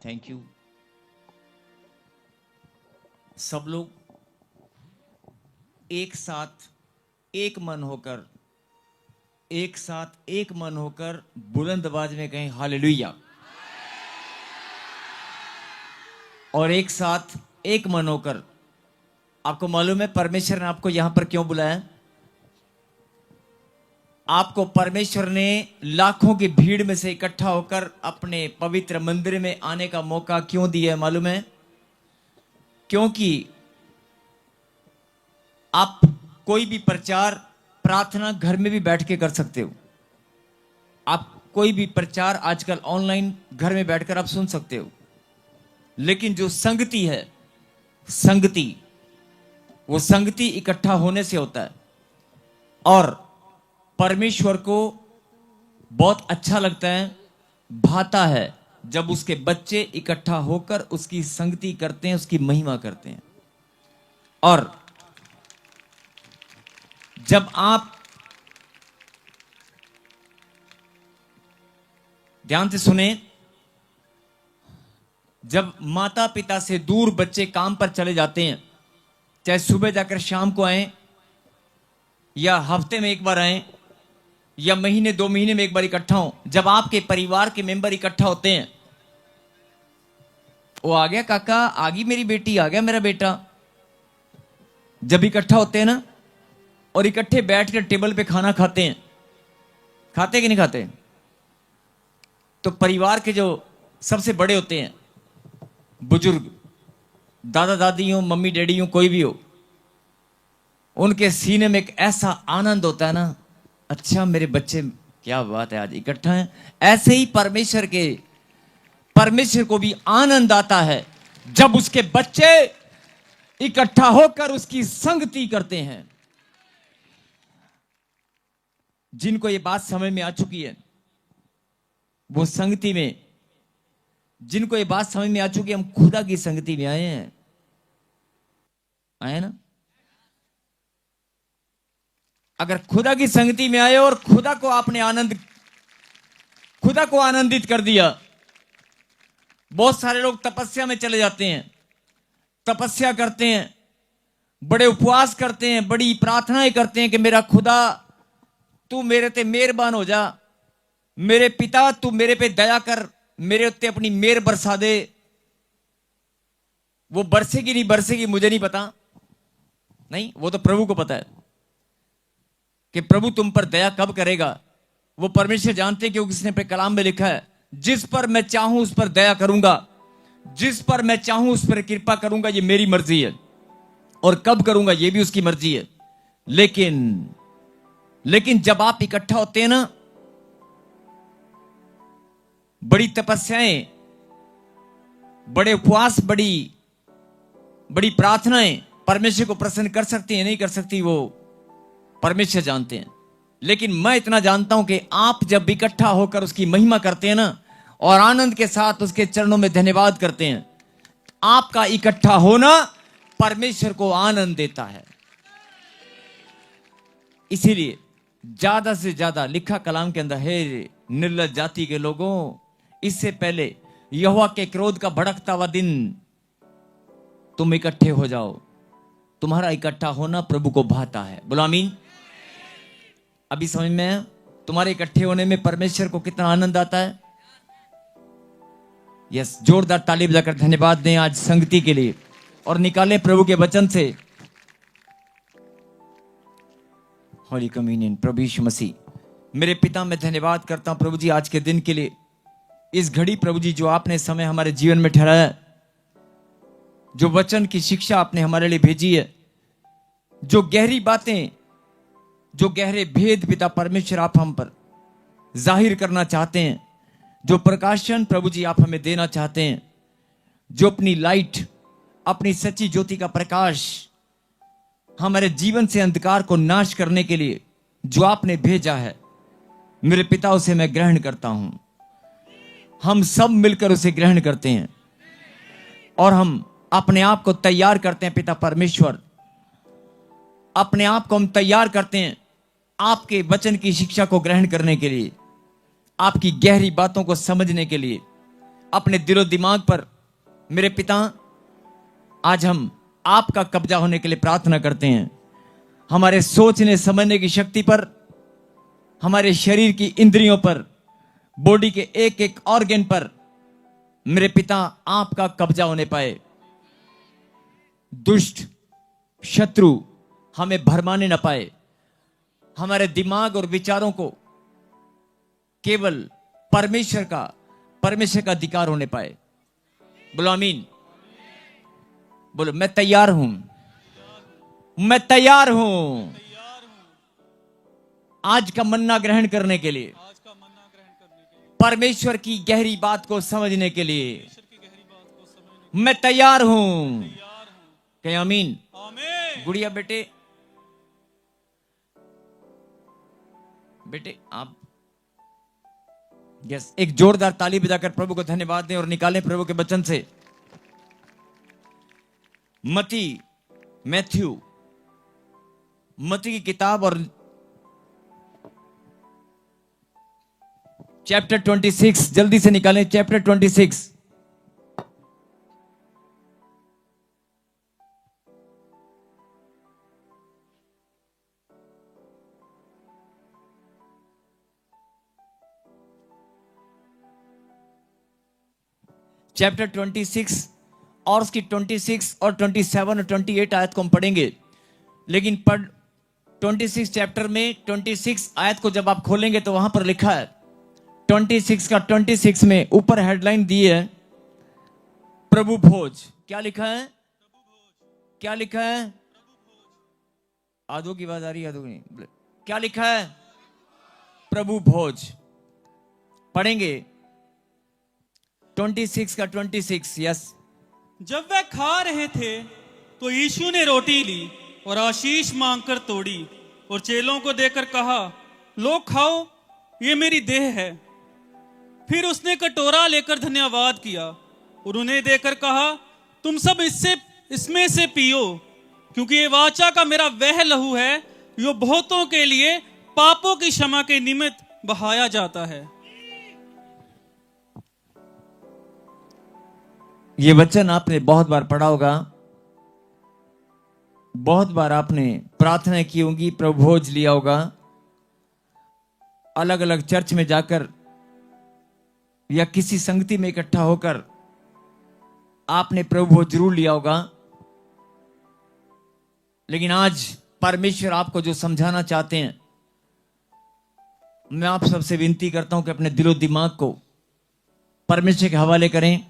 Thank you. सब लोग एक साथ एक मन होकर बुलंद आवाज में कहें हालेलुया। और एक साथ एक मन होकर, आपको मालूम है परमेश्वर ने आपको यहां पर क्यों बुलाया? आपको परमेश्वर ने लाखों की भीड़ में से इकट्ठा होकर अपने पवित्र मंदिर में आने का मौका क्यों दिया है मालूम है? क्योंकि आप कोई भी प्रचार प्रार्थना घर में भी बैठ के कर सकते हो। आप कोई भी प्रचार आजकल ऑनलाइन घर में बैठकर आप सुन सकते हो। लेकिन जो संगति है, वो संगति इकट्ठा होने से होता है। और परमेश्वर को बहुत अच्छा लगता है, भाता है जब उसके बच्चे इकट्ठा होकर उसकी संगति करते हैं, उसकी महिमा करते हैं। और जब आप ध्यान से सुने, जब माता पिता से दूर बच्चे काम पर चले जाते हैं, चाहे सुबह जाकर शाम को आए या हफ्ते में एक बार आए या महीने 2 महीने में एक बार इकट्ठा हो, जब आपके परिवार के मेंबर इकट्ठा होते हैं, वो आ गया काका, आ गई मेरी बेटी, आ गया मेरा बेटा, जब इकट्ठा होते हैं ना और इकट्ठे बैठकर टेबल पे खाना खाते हैं, खाते कि नहीं खाते? तो परिवार के जो सबसे बड़े होते हैं, बुजुर्ग, दादा दादी हो, मम्मी डैडी हो, कोई भी हो, उनके सीने में एक ऐसा आनंद होता है ना, अच्छा मेरे बच्चे, क्या बात है आज इकट्ठा हैं। ऐसे ही परमेश्वर को भी आनंद आता है जब उसके बच्चे इकट्ठा होकर उसकी संगति करते हैं। जिनको ये बात समझ में आ चुकी है, वो संगति में, जिनको ये बात समझ में आ चुकी है, हम खुदा की संगति में आए ना। अगर खुदा की संगति में आए और खुदा को आनंदित कर दिया। बहुत सारे लोग तपस्या में चले जाते हैं, तपस्या करते हैं, बड़े उपवास करते हैं, बड़ी प्रार्थनाएं करते हैं कि मेरा खुदा तू मेरे ते मेहरबान हो जा, मेरे पिता तू मेरे पे दया कर, मेरे उत्ते अपनी मेहर बरसा दे। वो बरसेगी नहीं बरसेगी मुझे नहीं पता, नहीं, वो तो प्रभु को पता है कि प्रभु तुम पर दया कब करेगा। वो परमेश्वर जानते हैं, क्योंकि उसने अपने कलाम में लिखा है, जिस पर मैं चाहूं उस पर दया करूंगा, जिस पर मैं चाहूं उस पर कृपा करूंगा, ये मेरी मर्जी है, और कब करूंगा ये भी उसकी मर्जी है। लेकिन जब आप इकट्ठा होते हैं ना, बड़ी तपस्याएं, बड़े उपवास, बड़ी प्रार्थनाएं परमेश्वर को प्रसन्न कर सकती हैं, नहीं कर सकती, वो परमेश्वर जानते हैं। लेकिन मैं इतना जानता हूं कि आप जब इकट्ठा होकर उसकी महिमा करते हैं ना, और आनंद के साथ उसके चरणों में धन्यवाद करते हैं, आपका इकट्ठा होना परमेश्वर को आनंद देता है। इसीलिए ज्यादा से ज्यादा लिखा कलाम के अंदर है, निर्लज्ज जाति के लोगों, इससे पहले यहोवा के क्रोध का भड़कता हुआ दिन तुम इकट्ठे हो जाओ। तुम्हारा इकट्ठा होना प्रभु को भाता है। बोलो आमीन। अभी समझ में है तुम्हारे इकट्ठे होने में परमेश्वर को कितना आनंद आता है? यस, जोरदार ताली बजाकर धन्यवाद दें आज संगति के लिए, और निकालें प्रभु के वचन से होली कम्युनियन। प्रभु यीशु मसीह, मेरे पिता, मैं धन्यवाद करता हूं प्रभु जी आज के दिन के लिए, इस घड़ी प्रभु जी जो आपने समय हमारे जीवन में ठहराया, जो वचन की शिक्षा आपने हमारे लिए भेजी है, जो गहरी बातें, जो गहरे भेद पिता परमेश्वर आप हम पर जाहिर करना चाहते हैं, जो प्रकाशन प्रभु जी आप हमें देना चाहते हैं, जो अपनी लाइट, अपनी सच्ची ज्योति का प्रकाश हमारे जीवन से अंधकार को नाश करने के लिए जो आपने भेजा है, मेरे पिता उसे मैं ग्रहण करता हूं। हम सब मिलकर उसे ग्रहण करते हैं और हम अपने आप को तैयार करते हैं पिता परमेश्वर, अपने आप को हम तैयार करते हैं आपके वचन की शिक्षा को ग्रहण करने के लिए, आपकी गहरी बातों को समझने के लिए, अपने दिलो दिमाग पर मेरे पिता आज हम आपका कब्जा होने के लिए प्रार्थना करते हैं। हमारे सोचने समझने की शक्ति पर, हमारे शरीर की इंद्रियों पर, बॉडी के एक एक ऑर्गन पर मेरे पिता आपका कब्जा होने पाए। दुष्ट शत्रु हमें भरमाने न पाए। हमारे दिमाग और विचारों को केवल परमेश्वर का अधिकार होने पाए। बोलो आमीन। बोलो मैं तैयार हूं, मैं तैयार हूं आज का मन्ना ग्रहण करने के लिए, परमेश्वर की गहरी बात को समझने के लिए मैं तैयार हूं। कहीं आमीन। गुड़िया बेटे, बेटे आप यस एक जोरदार ताली बजाकर प्रभु को धन्यवाद दें और निकालें प्रभु के वचन से मैथ्यू की किताब और चैप्टर 26 जल्दी से निकालें। चैप्टर 26 चैप्टर 26 और उसकी 26 और 27 और 28 आयत को हम पढ़ेंगे। लेकिन 26 चैप्टर में 26 आयत को जब आप खोलेंगे तो वहां पर लिखा है 26 का 26 में ऊपर हेडलाइन दी है प्रभु भोज। क्या लिखा है? क्या लिखा है? आधो की आवाज आ रही है, आधो की नहीं। क्या लिखा है? प्रभु भोज। पढ़ेंगे 26 का 26। यस। जब वे खा रहे थे तो यीशु ने रोटी ली और आशीष मांगकर तोड़ी और चेलों को देकर कहा, लो खाओ, ये मेरी देह है। फिर उसने कटोरा लेकर धन्यवाद किया और उन्हें देकर कहा, तुम सब इसमें से पियो, क्योंकि ये वाचा का मेरा वह लहू है जो बहुतों के लिए पापों की क्षमा के निमित्त बहाया जाता है। ये वचन आपने बहुत बार पढ़ा होगा, बहुत बार आपने प्रार्थना की होगी, प्रभु भोज लिया होगा, अलग अलग चर्च में जाकर या किसी संगति में इकट्ठा होकर आपने प्रभु भोज जरूर लिया होगा। लेकिन आज परमेश्वर आपको जो समझाना चाहते हैं, मैं आप सबसे विनती करता हूं कि अपने दिलो दिमाग को परमेश्वर के हवाले करें।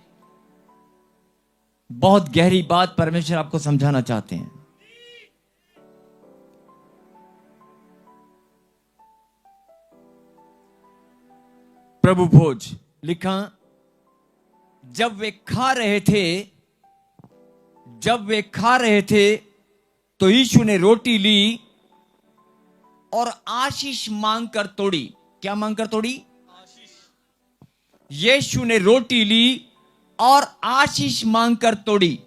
बहुत गहरी बात परमेश्वर आपको समझाना चाहते हैं। प्रभु भोज लिखा, जब वे खा रहे थे तो यीशु ने रोटी ली और आशीष मांगकर तोड़ी। क्या मांगकर तोड़ी? यीशु ने रोटी ली और आशीष मांगकर तोड़ी।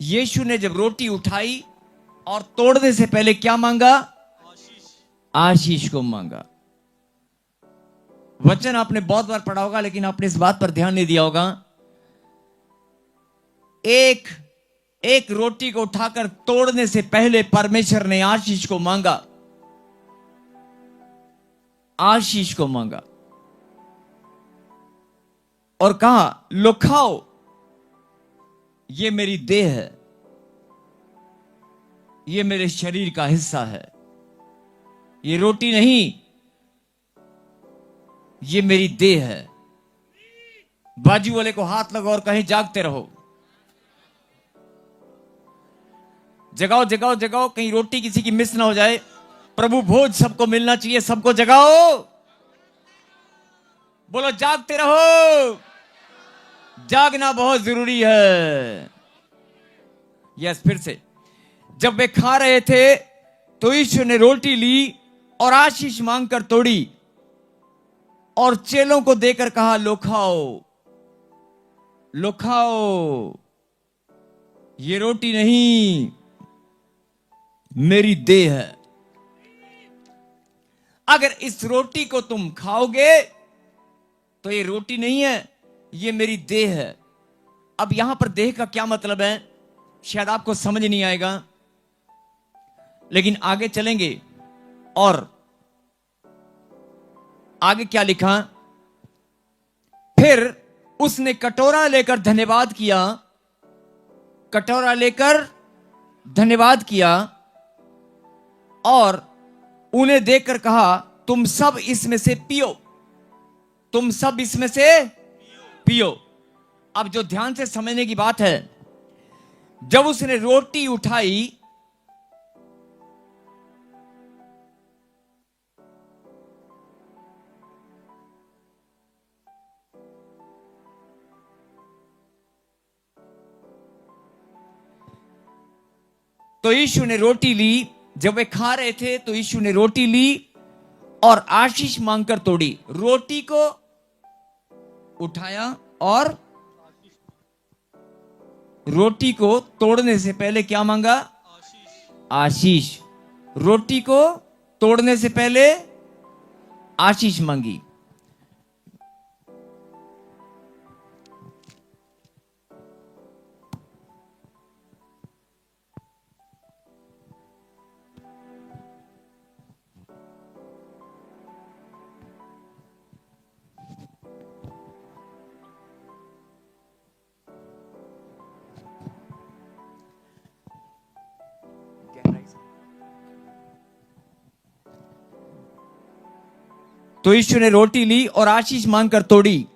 यीशु ने जब रोटी उठाई और तोड़ने से पहले क्या मांगा? आशीष को मांगा। वचन आपने बहुत बार पढ़ा होगा, लेकिन आपने इस बात पर ध्यान नहीं दिया होगा। एक रोटी को उठाकर तोड़ने से पहले परमेश्वर ने आशीष को मांगा। आशीष को मांगा और कहा, लो खाओ, ये मेरी देह है, ये मेरे शरीर का हिस्सा है। ये रोटी नहीं, ये मेरी देह है। बाजू वाले को हाथ लगाओ और कहीं जागते रहो। जगाओ जगाओ जगाओ, कहीं रोटी किसी की मिस ना हो जाए। प्रभु भोज सबको मिलना चाहिए, सबको जगाओ। बोलो जागते रहो, जागना बहुत जरूरी है। यस, फिर से। जब वे खा रहे थे तो यीशु ने रोटी ली और आशीष मांगकर तोड़ी और चेलों को देकर कहा, लो खाओ, लो खाओ, ये रोटी नहीं, मेरी देह है। अगर इस रोटी को तुम खाओगे तो ये रोटी नहीं है, ये मेरी देह है। अब यहां पर देह का क्या मतलब है शायद आपको समझ नहीं आएगा, लेकिन आगे चलेंगे और आगे क्या लिखा। फिर उसने कटोरा लेकर धन्यवाद किया, कटोरा लेकर धन्यवाद किया और उन्हें देखकर कहा, तुम सब इसमें से पियो, तुम सब इसमें से पियो। अब जो ध्यान से समझने की बात है, जब उसने रोटी उठाई तो यीशु ने रोटी ली। जब वे खा रहे थे तो यीशु ने रोटी ली और आशीष मांगकर तोड़ी, रोटी को उठाया और रोटी को तोड़ने से पहले क्या मांगा? आशीष। रोटी को तोड़ने से पहले आशीष मांगी। तो यीशु ने रोटी ली और आशीष मांगकर तोड़ी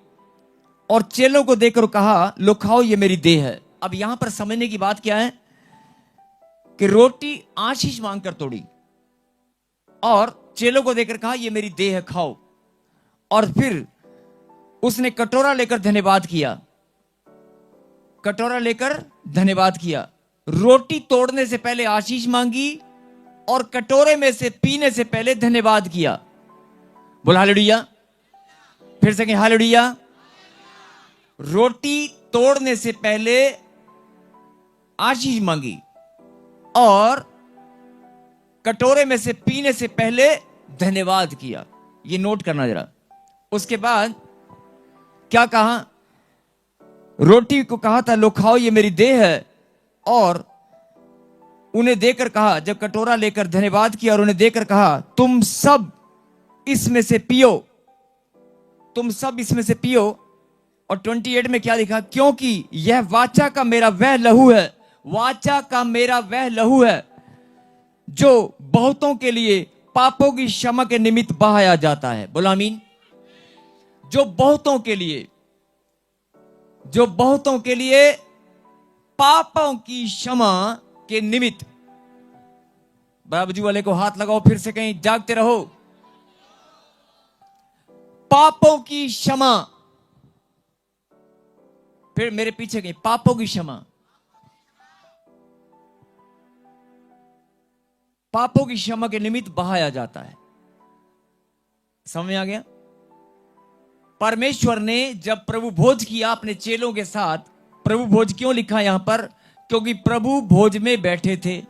और चेलों को देकर कहा, लो खाओ, ये मेरी देह है। अब यहां पर समझने की बात क्या है कि रोटी आशीष मांगकर तोड़ी और चेलों को देकर कहा, ये मेरी देह है, खाओ। और फिर उसने कटोरा लेकर धन्यवाद किया, कटोरा लेकर धन्यवाद किया। रोटी तोड़ने से पहले आशीष मांगी और कटोरे में से पीने से पहले धन्यवाद किया। बोल हालेलुया। फिर से कहें हालेलुया। रोटी तोड़ने से पहले आशीष मांगी और कटोरे में से पीने से पहले धन्यवाद किया। ये नोट करना जरा। उसके बाद क्या कहा? रोटी को कहा था, लो खाओ, ये मेरी देह है। और उन्हें देकर कहा, जब कटोरा लेकर धन्यवाद किया और उन्हें देकर कहा, तुम सब इसमें से पियो, तुम सब इसमें से पियो। और 28 में क्या लिखा? क्योंकि यह वाचा का मेरा वह लहू है, वाचा का मेरा वह लहू है जो बहुतों के लिए पापों की क्षमा के निमित्त बहाया जाता है। बोला आमीन। जो बहुतों के लिए, जो बहुतों के लिए पापों की क्षमा के निमित्त। बाबूजी वाले को हाथ लगाओ, फिर से कहीं जागते रहो। पापों की क्षमा। फिर मेरे पीछे कहीं, पापों की क्षमा। पापों की क्षमा के निमित्त बहाया जाता है। समझ में आ गया? परमेश्वर ने जब प्रभु भोज किया अपने चेलों के साथ, प्रभु भोज क्यों लिखा यहां पर? क्योंकि प्रभु भोज में बैठे थे,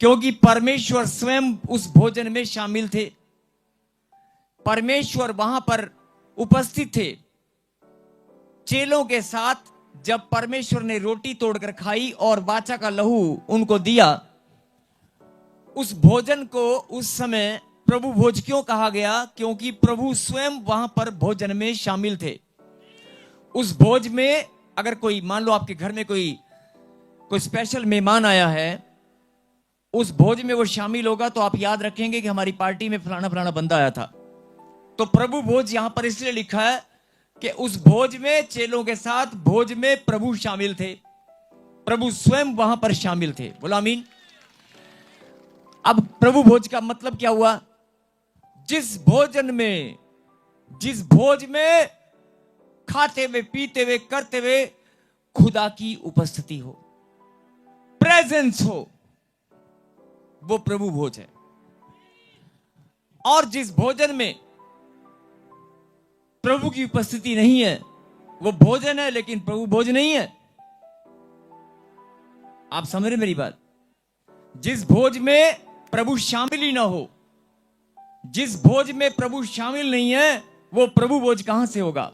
क्योंकि परमेश्वर स्वयं उस भोजन में शामिल थे। परमेश्वर वहां पर उपस्थित थे चेलों के साथ। जब परमेश्वर ने रोटी तोड़कर खाई और वाचा का लहू उनको दिया, उस भोजन को उस समय प्रभु भोज क्यों कहा गया? क्योंकि प्रभु स्वयं वहां पर भोजन में शामिल थे। उस भोज में अगर कोई, मान लो आपके घर में कोई स्पेशल मेहमान आया है, उस भोज में वो शामिल होगा, तो आप याद रखेंगे कि हमारी पार्टी में फलाना फलाना बंदा आया था। तो प्रभु भोज यहां पर इसलिए लिखा है कि उस भोज में चेलों के साथ भोज में प्रभु शामिल थे, प्रभु स्वयं वहां पर शामिल थे। बोला आमीन। अब प्रभु भोज का मतलब क्या हुआ? जिस भोजन में, जिस भोज में खाते हुए, पीते हुए, करते हुए खुदा की उपस्थिति हो, प्रेजेंस हो, वो प्रभु भोज है। और जिस भोजन में प्रभु की उपस्थिति नहीं है, वो भोजन है लेकिन प्रभु भोज नहीं है। आप समझ रहे मेरी बात? जिस भोज में प्रभु शामिल ही ना हो, जिस भोज में प्रभु शामिल नहीं है, वो प्रभु भोज कहां से होगा?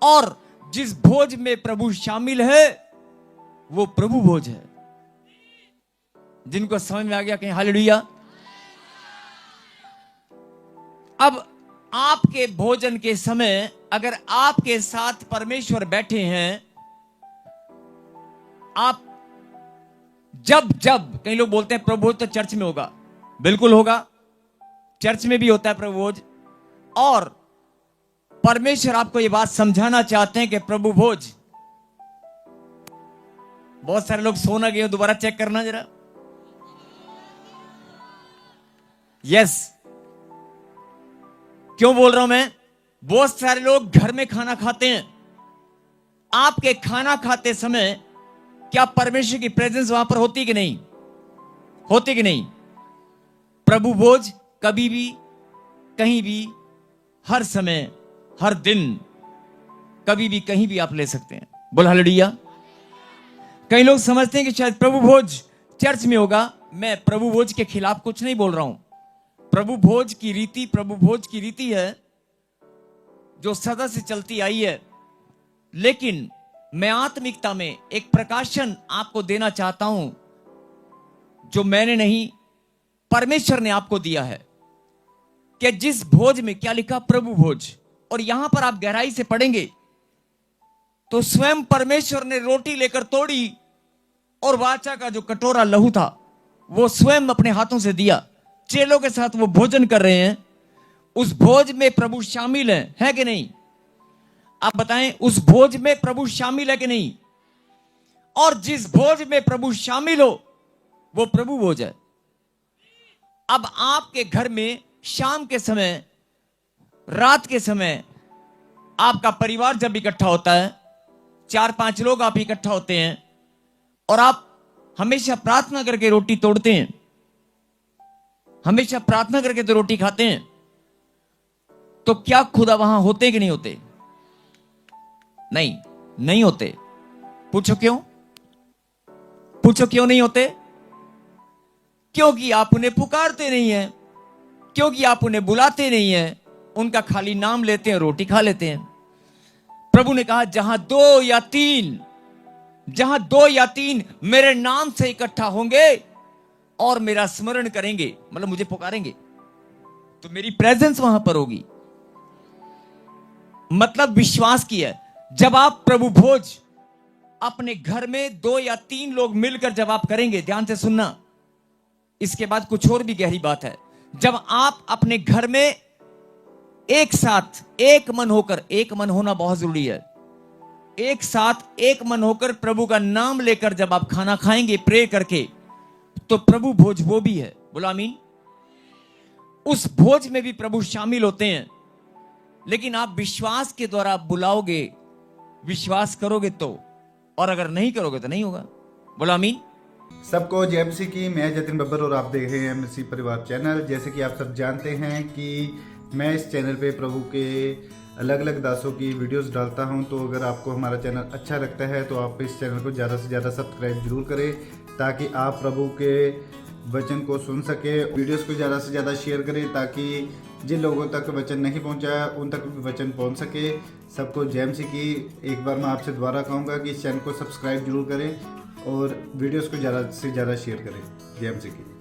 और जिस भोज में प्रभु शामिल है वो प्रभु भोज है। जिनको समझ में आ गया कहीं हालेलुया। अब आपके भोजन के समय अगर आपके साथ परमेश्वर बैठे हैं, आप जब जब कई लोग बोलते हैं प्रभु भोज तो चर्च में होगा, बिल्कुल होगा, चर्च में भी होता है प्रभु भोज। और परमेश्वर आपको यह बात समझाना चाहते हैं कि प्रभु भोज, बहुत सारे लोग सोना गए, दोबारा चेक करना जरा। यस, क्यों बोल रहा हूं मैं? बहुत सारे लोग घर में खाना खाते हैं, आपके खाना खाते समय क्या परमेश्वर की प्रेजेंस वहां पर होती कि नहीं? होती कि नहीं? प्रभु भोज कभी भी, कहीं भी, हर समय, हर दिन, कभी भी, कहीं भी आप ले सकते हैं। बोल हालेलुया। कई लोग समझते हैं कि शायद प्रभु भोज चर्च में होगा। मैं प्रभु भोज के खिलाफ कुछ नहीं बोल रहा हूं। प्रभु भोज की रीति, प्रभु भोज की रीति है जो सदा से चलती आई है। लेकिन मैं आत्मिकता में एक प्रकाशन आपको देना चाहता हूं जो मैंने नहीं, परमेश्वर ने आपको दिया है, कि जिस भोज में क्या लिखा? प्रभु भोज। और यहां पर आप गहराई से पढ़ेंगे तो स्वयं परमेश्वर ने रोटी लेकर तोड़ी और वाचा का जो कटोरा लहू था वो स्वयं अपने हाथों से दिया। चेलों के साथ वो भोजन कर रहे हैं। उस भोज में प्रभु शामिल है कि नहीं? आप बताएं, उस भोज में प्रभु शामिल है कि नहीं? और जिस भोज में प्रभु शामिल हो वो प्रभु भोज है। अब आपके घर में शाम के समय, रात के समय आपका परिवार जब इकट्ठा होता है, 4-5 लोग आप इकट्ठा होते हैं और आप हमेशा प्रार्थना करके रोटी तोड़ते हैं, हमेशा प्रार्थना करके तो रोटी खाते हैं, तो क्या खुदा वहां होते कि नहीं होते? नहीं, नहीं होते। पूछो क्यों? पूछो क्यों नहीं होते? क्योंकि आप उन्हें पुकारते नहीं हैं, क्योंकि आप उन्हें बुलाते नहीं हैं, उनका खाली नाम लेते हैं, रोटी खा लेते हैं। प्रभु ने कहा जहां दो या तीन मेरे नाम से इकट्ठा होंगे और मेरा स्मरण करेंगे, मतलब मुझे पुकारेंगे, तो मेरी प्रेजेंस वहां पर होगी। मतलब विश्वास की है। जब आप प्रभु भोज अपने घर में 2 या 3 लोग मिलकर जब आप करेंगे, ध्यान से सुनना, इसके बाद कुछ और भी गहरी बात है। जब आप अपने घर में एक साथ एक मन होकर, एक मन होना बहुत जरूरी है, एक साथ एक मन होकर प्रभु का नाम लेकर जब आप खाना खाएंगे प्रे करके, तो प्रभु भोज वो भी है। बोलो आमीन। उस भोज में भी प्रभु शामिल होते हैं, लेकिन आप विश्वास के द्वारा बुलाओगे, विश्वास करोगे तो, और अगर नहीं करोगे तो नहीं होगा। बोलो आमीन। सबको जय मसीह की। मैं जतिन बब्बर और आप देख रहे हैं मसीह परिवार चैनल। जैसे कि आप सब जानते हैं कि मैं इस चैनल पे प्रभु के अलग अलग दासों की वीडियोस डालता हूं, तो अगर आपको हमारा चैनल अच्छा लगता है तो आप इस चैनल को ज़्यादा से ज़्यादा सब्सक्राइब जरूर करें, ताकि आप प्रभु के वचन को सुन सके। वीडियोस को ज़्यादा से ज़्यादा शेयर करें ताकि जिन लोगों तक वचन नहीं पहुंचा उन तक भी वचन पहुंच सके। सबको जय मसीह की। एक बार मैं आपसे दोबारा कहूँगा कि इस चैनल को सब्सक्राइब जरूर करें और वीडियोस को ज़्यादा से ज़्यादा शेयर करें। जय मसीह की।